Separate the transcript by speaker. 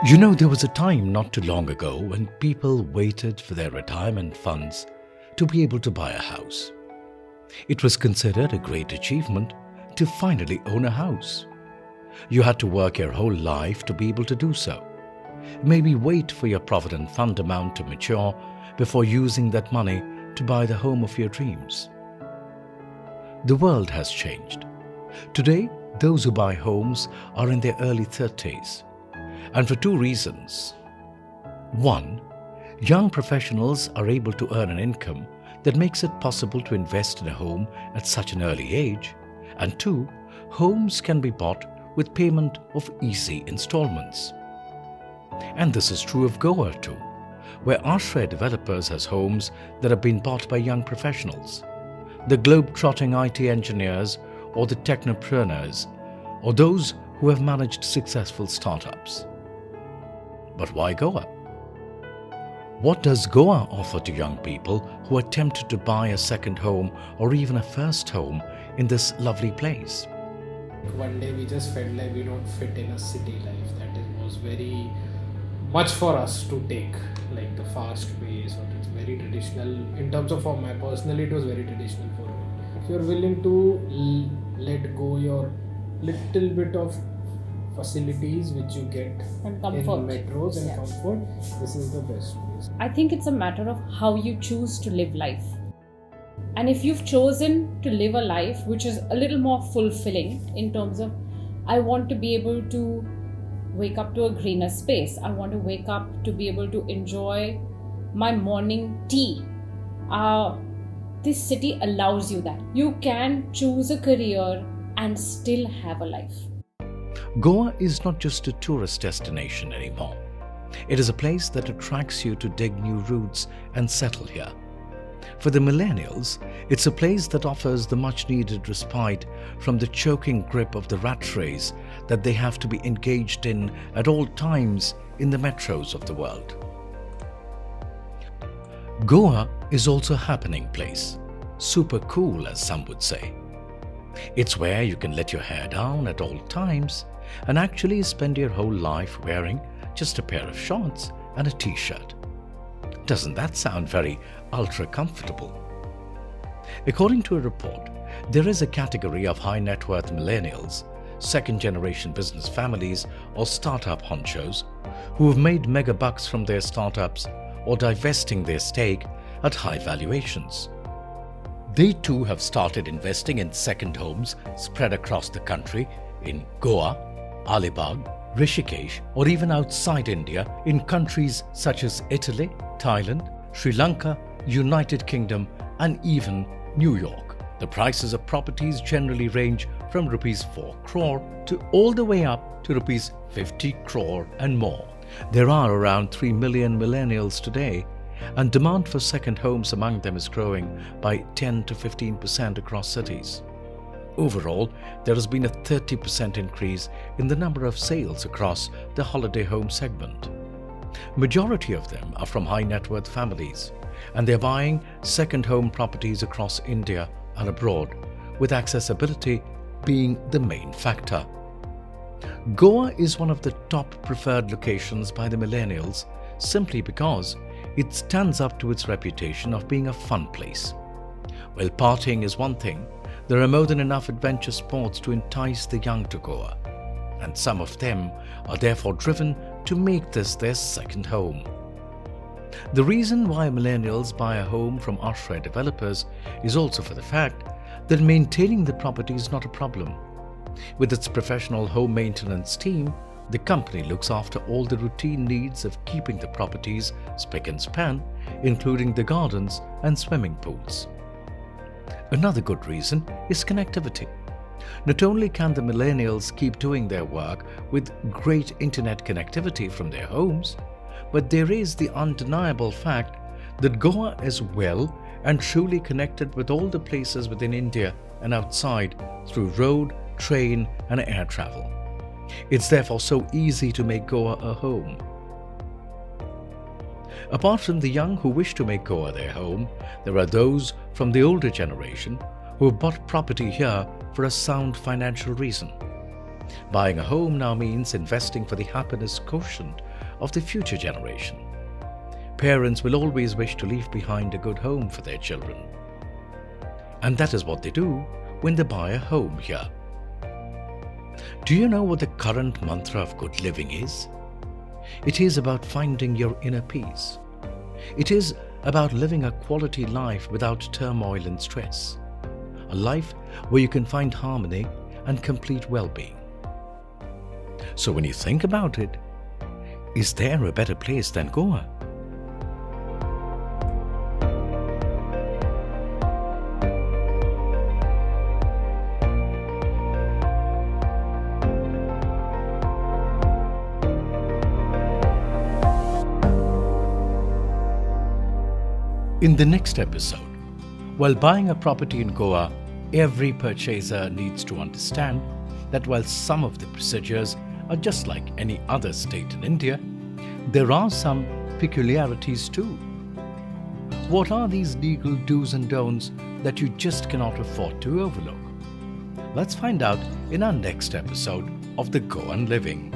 Speaker 1: You know, there was a time not too long ago when people waited for their retirement funds to be able to buy a house. It was considered a great achievement to finally own a house. You had to work your whole life to be able to do so. Maybe wait for your provident fund amount to mature before using that money to buy the home of your dreams. The world has changed. Today, those who buy homes are in their early 30s. And for two reasons. One, young professionals are able to earn an income that makes it possible to invest in a home at such an early age. And two, homes can be bought with payment of easy installments. And this is true of Goa too, where Ashray Developers has homes that have been bought by young professionals, the globe-trotting IT engineers or the technopreneurs, or those who have managed successful startups. But why Goa? What does Goa offer to young people who are tempted to buy a second home or even a first home in this lovely place?
Speaker 2: One day we just felt like we don't fit in a city life. That was very much for us to take, like the fast pace, or it's very traditional. In terms of for my personally, it was very traditional for me. If you're willing to let go your little bit of facilities which you get
Speaker 3: and comfort
Speaker 2: in metros and comfort, this is the best place.
Speaker 3: I think it's a matter of how you choose to live life. And if you've chosen to live a life which is a little more fulfilling in terms of, I want to be able to wake up to a greener space, I want to wake up to be able to enjoy my morning tea. This city allows you that. You can choose a career and still have a life.
Speaker 1: Goa is not just a tourist destination anymore. It is a place that attracts you to dig new roots and settle here. For the millennials, it's a place that offers the much-needed respite from the choking grip of the rat race that they have to be engaged in at all times in the metros of the world. Goa is also a happening place, super cool as some would say. It's where you can let your hair down at all times and actually spend your whole life wearing just a pair of shorts and a t-shirt. Doesn't that sound very ultra comfortable? According to a report, there is a category of high net worth millennials, second generation business families or startup honchos who have made mega bucks from their startups or divesting their stake at high valuations. They too have started investing in second homes spread across the country in Goa, Alibag, Rishikesh, or even outside India in countries such as Italy, Thailand, Sri Lanka, United Kingdom, and even New York. The prices of properties generally range from rupees 4 crore to all the way up to rupees 50 crore and more. There are around 3 million millennials today, and demand for second homes among them is growing by 10 to 15% across cities. Overall, there has been a 30% increase in the number of sales across the holiday home segment. Majority of them are from high net worth families, and they're buying second home properties across India and abroad, with accessibility being the main factor. Goa is one of the top preferred locations by the millennials simply because it stands up to its reputation of being a fun place. While partying is one thing, there are more than enough adventure sports to entice the young to Goa. and some of them are therefore driven to make this their second home. The reason why millennials buy a home from Ashray Developers is also for the fact that maintaining the property is not a problem. With its professional home maintenance team, the company looks after all the routine needs of keeping the properties spick and span, including the gardens and swimming pools. Another good reason is connectivity. Not only can the millennials keep doing their work with great internet connectivity from their homes, but there is the undeniable fact that Goa is well and truly connected with all the places within India and outside through road, train and air travel. It's therefore so easy to make Goa a home. Apart from the young who wish to make Goa their home, there are those from the older generation who have bought property here for a sound financial reason. Buying a home now means investing for the happiness quotient of the future generation. Parents will always wish to leave behind a good home for their children. And that is what they do when they buy a home here. Do you know what the current mantra of good living is? It is about finding your inner peace. It is about living a quality life without turmoil and stress. A life where you can find harmony and complete well-being. So when you think about it, is there a better place than Goa? In the next episode, while buying a property in Goa, every purchaser needs to understand that while some of the procedures are just like any other state in India, there are some peculiarities too. What are these legal do's and don'ts that you just cannot afford to overlook? Let's find out in our next episode of the Goan Living.